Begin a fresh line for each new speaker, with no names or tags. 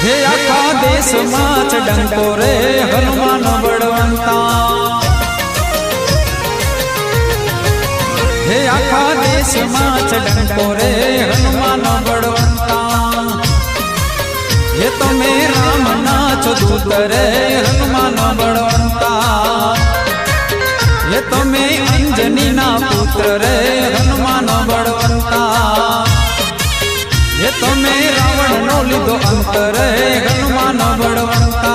हे आखा देश माच डंको रे हनुमान बड़वंता। हे आखा देश माच डंको रे हनुमान बड़वंता। ये तो मेरा राम नाच दूत रे हनुमान बड़वंता। ये तो मैं अंजनी ना पुत्र रे हनुमान बड़वंता। ये तो मैं रावण नो लीधो अंतर रे हनुमान बड़वंता।